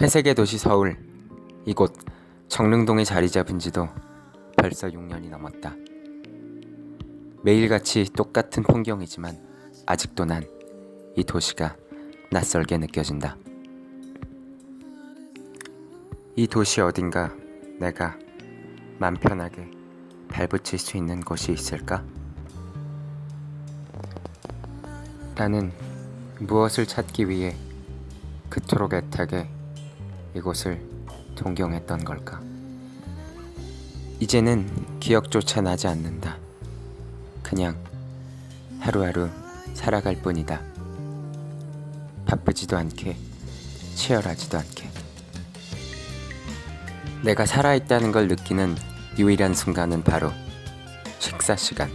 회색의 도시 서울, 이곳 정릉동에 자리 잡은 지도 벌써 6년이 넘었다. 매일같이 똑같은 풍경이지만 아직도 난 이 도시가 낯설게 느껴진다. 이 도시 어딘가 내가 맘 편하게 발붙일 수 있는 곳이 있을까? 나는 무엇을 찾기 위해 그토록 애타게 이곳을 동경했던 걸까? 이제는 기억조차 나지 않는다. 그냥 하루하루 살아갈 뿐이다. 바쁘지도 않게, 치열하지도 않게. 내가 살아있다는 걸 느끼는 유일한 순간은 바로 식사 시간.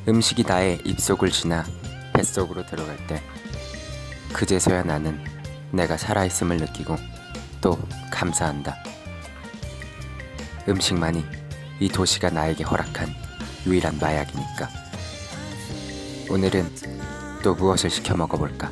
음식이 나의 입속을 지나 뱃속으로 들어갈 때 그제서야 나는 내가 살아있음을 느끼고 또 감사한다. 음식만이 이 도시가 나에게 허락한 유일한 마약이니까. 오늘은 또 무엇을 시켜 먹어볼까?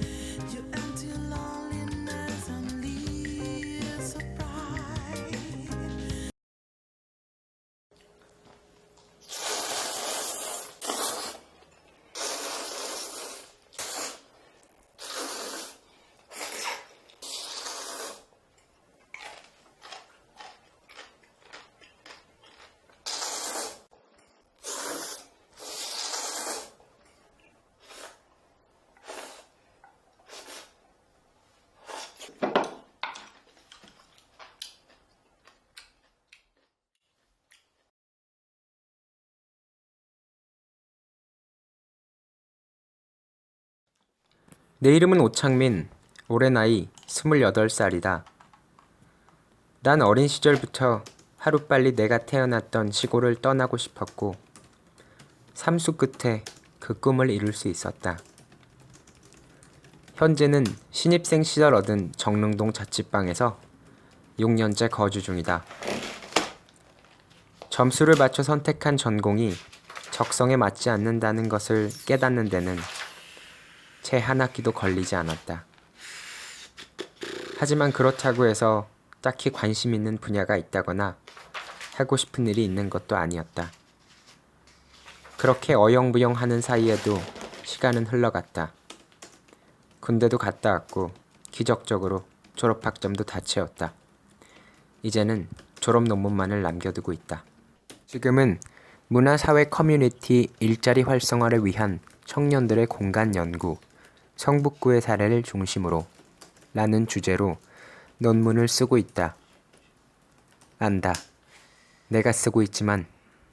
내 이름은 오창민, 올해 나이 28살이다. 난 어린 시절부터 하루빨리 내가 태어났던 시골을 떠나고 싶었고 삼수 끝에 그 꿈을 이룰 수 있었다. 현재는 신입생 시절 얻은 정릉동 자취방에서 6년째 거주 중이다. 점수를 맞춰 선택한 전공이 적성에 맞지 않는다는 것을 깨닫는 데는 채 한 학기도 걸리지 않았다. 하지만 그렇다고 해서 딱히 관심 있는 분야가 있다거나 하고 싶은 일이 있는 것도 아니었다. 그렇게 어영부영 하는 사이에도 시간은 흘러갔다. 군대도 갔다 왔고 기적적으로 졸업학점도 다 채웠다. 이제는 졸업 논문만을 남겨두고 있다. 지금은 문화사회 커뮤니티 일자리 활성화를 위한 청년들의 공간 연구, 성북구의 사례를 중심으로 라는 주제로 논문을 쓰고 있다. 안다. 내가 쓰고 있지만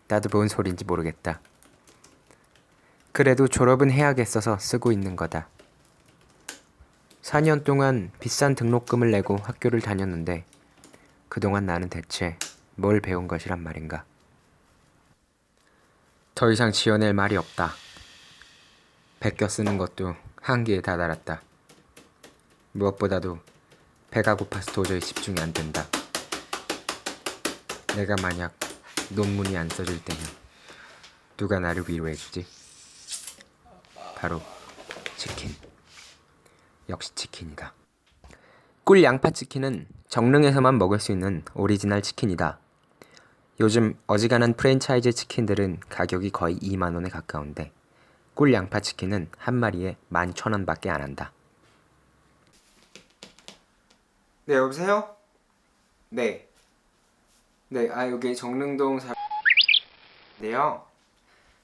나도 뭔 소린지 모르겠다. 그래도 졸업은 해야겠어서 쓰고 있는 거다. 4년 동안 비싼 등록금을 내고 학교를 다녔는데 그동안 나는 대체 뭘 배운 것이란 말인가. 더 이상 지어낼 말이 없다. 베껴 쓰는 것도 한계에 다다랐다. 무엇보다도 배가 고파서 도저히 집중이 안 된다. 내가 만약 논문이 안 써질 때면 누가 나를 위로해주지? 바로 치킨. 역시 치킨이다. 꿀 양파 치킨은 정릉에서만 먹을 수 있는 오리지널 치킨이다. 요즘 어지간한 프랜차이즈 치킨들은 가격이 거의 2만 원에 가까운데 꿀 양파 치킨은 한 마리에 11,000원밖에 안 한다. 네, 여보세요? 네. 네, 여기 정릉동 네요.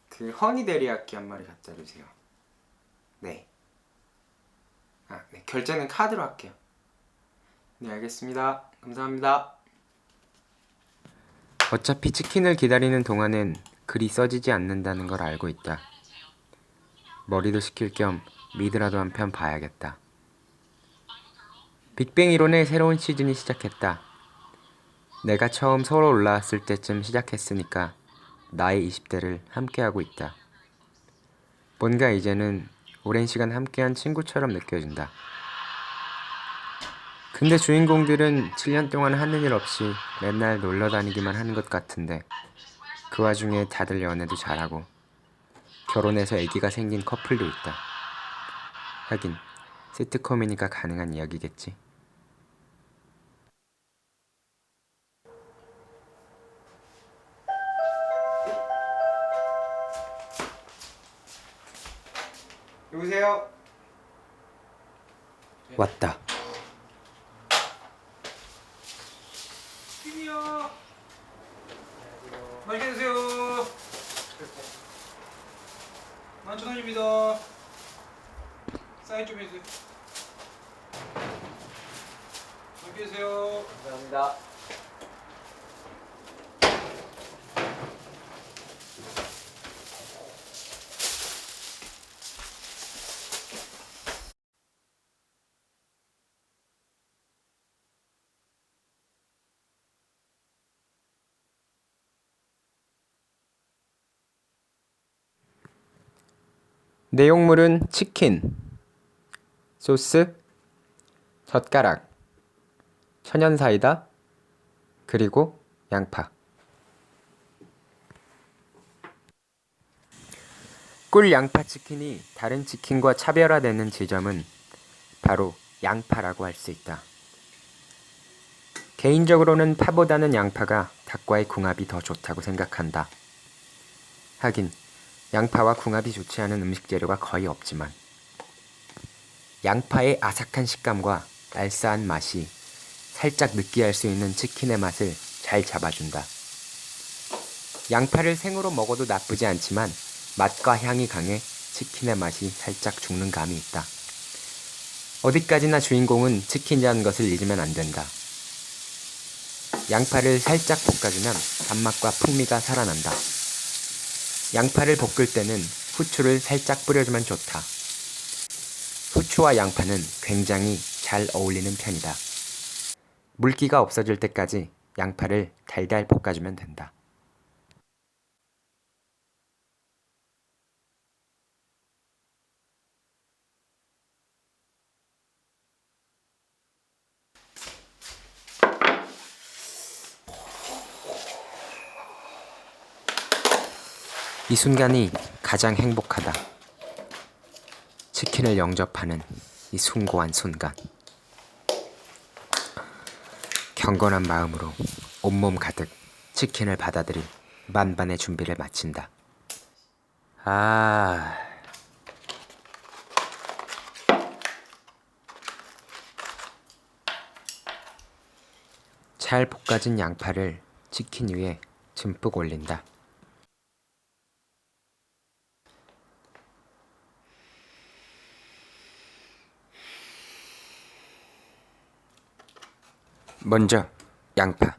그 허니 데리야끼 한 마리 갖다 주세요. 네. 네. 결제는 카드로 할게요. 네, 알겠습니다. 감사합니다. 어차피 치킨을 기다리는 동안엔 글이 써지지 않는다는 걸 알고 있다. 머리도 식힐 겸 미드라도 한 편 봐야겠다. 빅뱅 이론의 새로운 시즌이 시작했다. 내가 처음 서울 올라왔을 때쯤 시작했으니까 나의 20대를 함께하고 있다. 뭔가 이제는 오랜 시간 함께한 친구처럼 느껴진다. 근데 주인공들은 7년 동안 하는 일 없이 맨날 놀러 다니기만 하는 것 같은데 그 와중에 다들 연애도 잘하고 결혼해서 아기가 생긴 커플도 있다. 하긴 시트콤이니까 가능한 이야기겠지. 여보세요? 왔다. 팀이요. 맛있게 드세요. 11,000원입니다. 사인 좀 해주세요. 맛있게 드세요. 감사합니다. 내용물은 치킨, 소스, 젓가락, 천연사이다, 그리고 양파. 꿀 양파 치킨이 다른 치킨과 차별화되는 지점은 바로 양파라고 할 수 있다. 개인적으로는 파보다는 양파가 닭과의 궁합이 더 좋다고 생각한다. 하긴 양파와 궁합이 좋지 않은 음식 재료가 거의 없지만 양파의 아삭한 식감과 알싸한 맛이 살짝 느끼할 수 있는 치킨의 맛을 잘 잡아준다. 양파를 생으로 먹어도 나쁘지 않지만 맛과 향이 강해 치킨의 맛이 살짝 죽는 감이 있다. 어디까지나 주인공은 치킨이라는 것을 잊으면 안 된다. 양파를 살짝 볶아주면 단맛과 풍미가 살아난다. 양파를 볶을 때는 후추를 살짝 뿌려주면 좋다. 후추와 양파는 굉장히 잘 어울리는 편이다. 물기가 없어질 때까지 양파를 달달 볶아주면 된다. 이 순간이 가장 행복하다. 치킨을 영접하는 이 숭고한 순간. 경건한 마음으로 온몸 가득 치킨을 받아들일 만반의 준비를 마친다. 잘 볶아진 양파를 치킨 위에 듬뿍 올린다. 먼저 양파.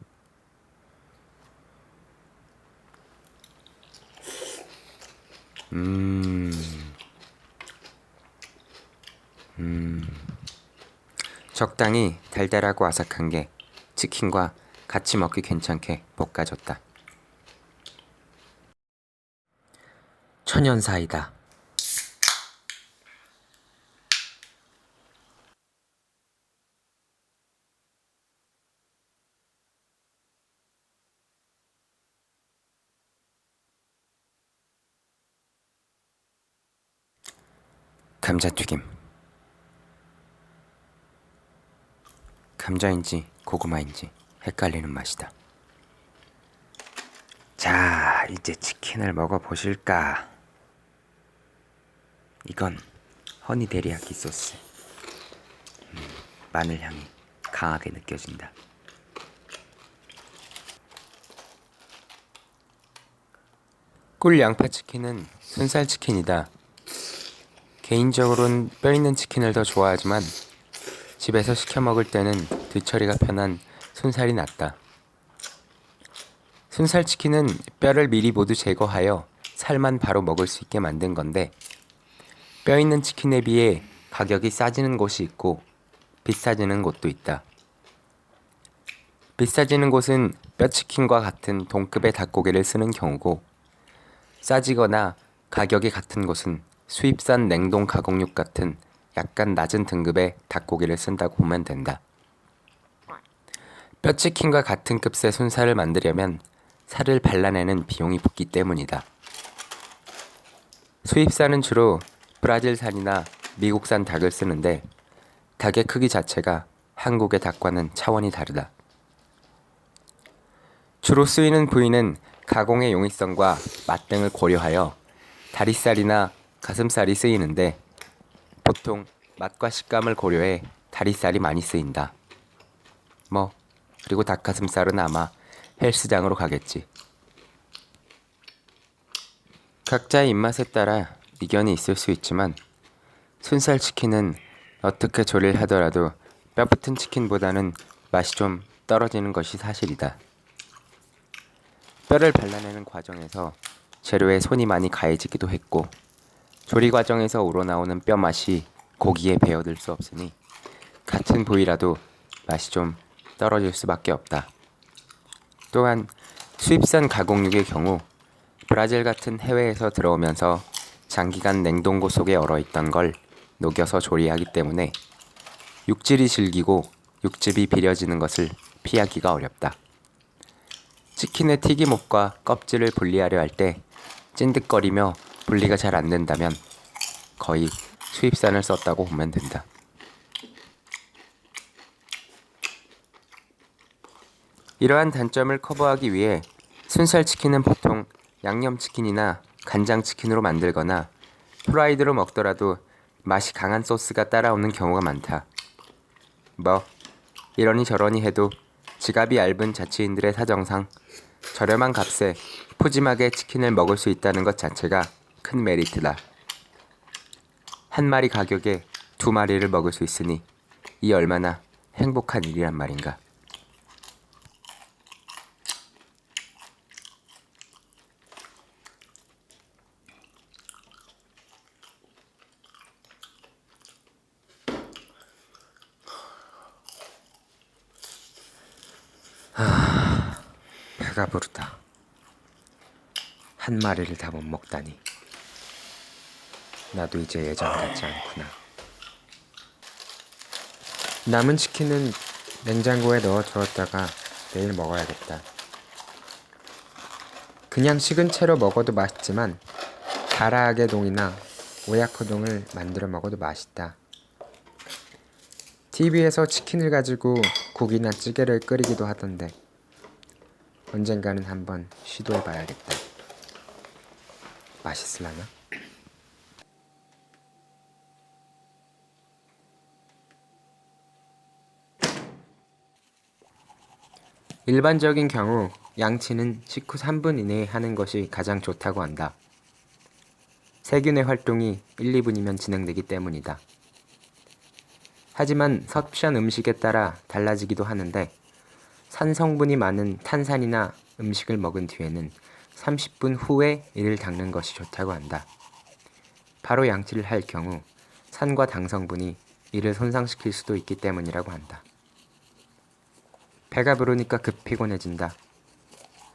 적당히 달달하고 아삭한 게 치킨과 같이 먹기 괜찮게 볶아줬다. 천연사이다. 감자튀김. 감자인지 고구마인지 헷갈리는 맛이다. 자, 이제 치킨을 먹어보실까? 이건 허니 데리야끼 소스. 마늘 향이 강하게 느껴진다. 꿀 양파 치킨은 순살 치킨이다. 개인적으로는 뼈 있는 치킨을 더 좋아하지만 집에서 시켜 먹을 때는 뒤처리가 편한 순살이 낫다. 순살 치킨은 뼈를 미리 모두 제거하여 살만 바로 먹을 수 있게 만든 건데 뼈 있는 치킨에 비해 가격이 싸지는 곳이 있고 비싸지는 곳도 있다. 비싸지는 곳은 뼈치킨과 같은 동급의 닭고기를 쓰는 경우고 싸지거나 가격이 같은 곳은 수입산 냉동 가공육 같은 약간 낮은 등급의 닭고기를 쓴다고 보면 된다. 뼈치킨과 같은 급의 순살을 만들려면 살을 발라내는 비용이 붙기 때문이다. 수입산은 주로 브라질산이나 미국산 닭을 쓰는데 닭의 크기 자체가 한국의 닭과는 차원이 다르다. 주로 쓰이는 부위는 가공의 용이성과 맛 등을 고려하여 다리살이나 가슴살이 쓰이는데 보통 맛과 식감을 고려해 다리살이 많이 쓰인다. 그리고 닭가슴살은 아마 헬스장으로 가겠지. 각자의 입맛에 따라 이견이 있을 수 있지만 순살 치킨은 어떻게 조리를 하더라도 뼈붙은 치킨보다는 맛이 좀 떨어지는 것이 사실이다. 뼈를 발라내는 과정에서 재료에 손이 많이 가해지기도 했고 조리 과정에서 우러나오는 뼈 맛이 고기에 배어들 수 없으니 같은 부위라도 맛이 좀 떨어질 수밖에 없다. 또한 수입산 가공육의 경우 브라질 같은 해외에서 들어오면서 장기간 냉동고 속에 얼어있던 걸 녹여서 조리하기 때문에 육질이 질기고 육즙이 비려지는 것을 피하기가 어렵다. 치킨의 튀김옷과 껍질을 분리하려 할 때 찐득거리며 분리가 잘 안 된다면 거의 수입산을 썼다고 보면 된다. 이러한 단점을 커버하기 위해 순살치킨은 보통 양념치킨이나 간장치킨으로 만들거나 프라이드로 먹더라도 맛이 강한 소스가 따라오는 경우가 많다. 이러니 저러니 해도 지갑이 얇은 자취인들의 사정상 저렴한 값에 푸짐하게 치킨을 먹을 수 있다는 것 자체가 큰 메리트다. 한 마리 가격에 두 마리를 먹을 수 있으니 이 얼마나 행복한 일이란 말인가. 배가 부르다. 한 마리를 다 못 먹다니. 나도 이제 예전 같지 않구나. 남은 치킨은 냉장고에 넣어 두었다가 내일 먹어야겠다. 그냥 식은 채로 먹어도 맛있지만 가라아게동이나 오야코동을 만들어 먹어도 맛있다. TV에서 치킨을 가지고 국이나 찌개를 끓이기도 하던데 언젠가는 한번 시도해봐야겠다. 맛있을라나? 일반적인 경우 양치는 식후 3분 이내에 하는 것이 가장 좋다고 한다. 세균의 활동이 1, 2분이면 진행되기 때문이다. 하지만 섭취한 음식에 따라 달라지기도 하는데 산 성분이 많은 탄산이나 음식을 먹은 뒤에는 30분 후에 이를 닦는 것이 좋다고 한다. 바로 양치를 할 경우 산과 당 성분이 이를 손상시킬 수도 있기 때문이라고 한다. 배가 부르니까 급 피곤해진다.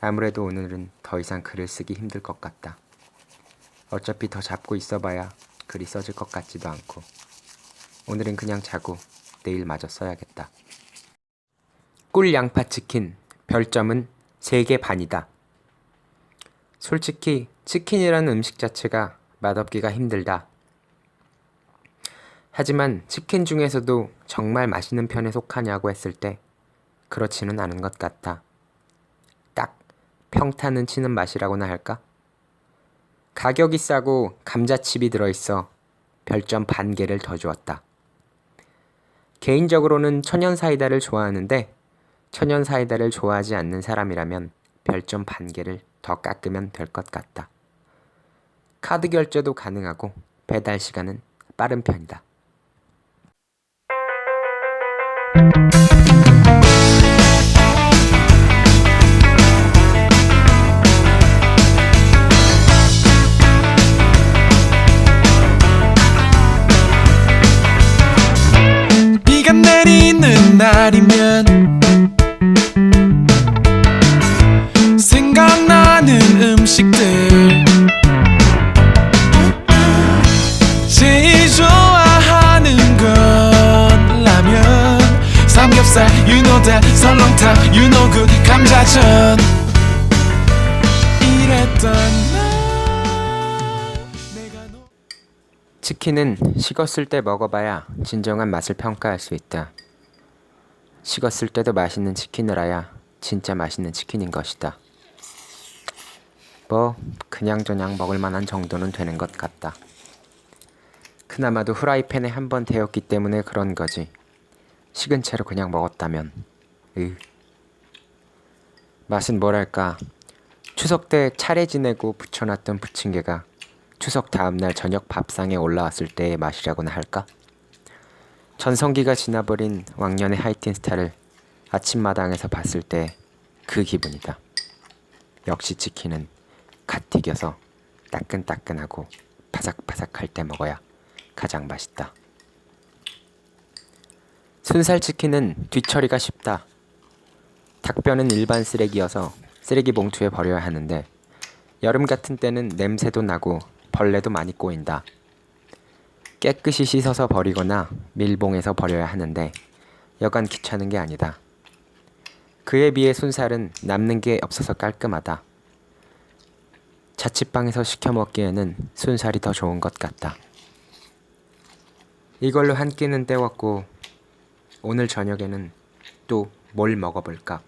아무래도 오늘은 더 이상 글을 쓰기 힘들 것 같다. 어차피 더 잡고 있어봐야 글이 써질 것 같지도 않고 오늘은 그냥 자고 내일 마저 써야겠다. 꿀 양파치킨 별점은 3개 반이다. 솔직히 치킨이라는 음식 자체가 맛없기가 힘들다. 하지만 치킨 중에서도 정말 맛있는 편에 속하냐고 했을 때 그렇지는 않은 것 같다. 딱 평타는 치는 맛이라고나 할까? 가격이 싸고 감자칩이 들어있어 별점 반 개를 더 주었다. 개인적으로는 천연사이다를 좋아하는데 천연사이다를 좋아하지 않는 사람이라면 별점 반 개를 더 깎으면 될 것 같다. 카드 결제도 가능하고 배달 시간은 빠른 편이다. 비가 내리는 날이면 생각나는 음식들 제일 좋아하는 건 라면 삼겹살 you know that 설렁탕 you know good 감자전 이랬던 날 내가 치킨은 식었을 때 먹어봐야 진정한 맛을 평가할 수 있다. 식었을 때도 맛있는 치킨을 해야 진짜 맛있는 치킨인 것이다. 뭐 그냥저냥 먹을 만한 정도는 되는 것 같다. 그나마도 후라이팬에 한 번 데웠기 때문에 그런 거지. 식은 채로 그냥 먹었다면 맛은 뭐랄까, 추석 때 차례 지내고 부쳐놨던 부침개가 추석 다음날 저녁 밥상에 올라왔을 때의 맛이라고나 할까? 전성기가 지나버린 왕년의 하이틴스타를 아침마당에서 봤을 때 그 기분이다. 역시 치킨은 갓 튀겨서 따끈따끈하고 바삭바삭할 때 먹어야 가장 맛있다. 순살 치킨은 뒤처리가 쉽다. 닭뼈는 일반 쓰레기여서 쓰레기 봉투에 버려야 하는데 여름 같은 때는 냄새도 나고 벌레도 많이 꼬인다. 깨끗이 씻어서 버리거나 밀봉해서 버려야 하는데 여간 귀찮은 게 아니다. 그에 비해 순살은 남는 게 없어서 깔끔하다. 자취방에서 시켜 먹기에는 순살이 더 좋은 것 같다. 이걸로 한 끼는 때웠고 오늘 저녁에는 또 뭘 먹어볼까?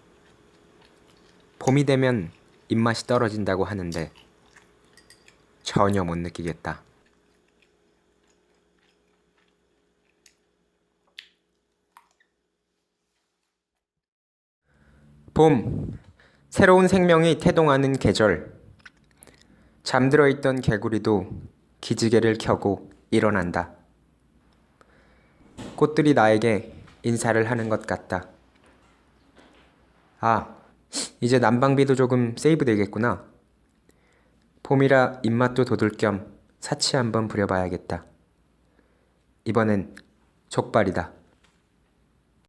봄이 되면 입맛이 떨어진다고 하는데 전혀 못 느끼겠다. 봄, 새로운 생명이 태동하는 계절. 잠들어 있던 개구리도 기지개를 켜고 일어난다. 꽃들이 나에게 인사를 하는 것 같다. 아, 이제 난방비도 조금 세이브 되겠구나. 봄이라 입맛도 돋을 겸 사치 한번 부려봐야겠다. 이번엔 족발이다.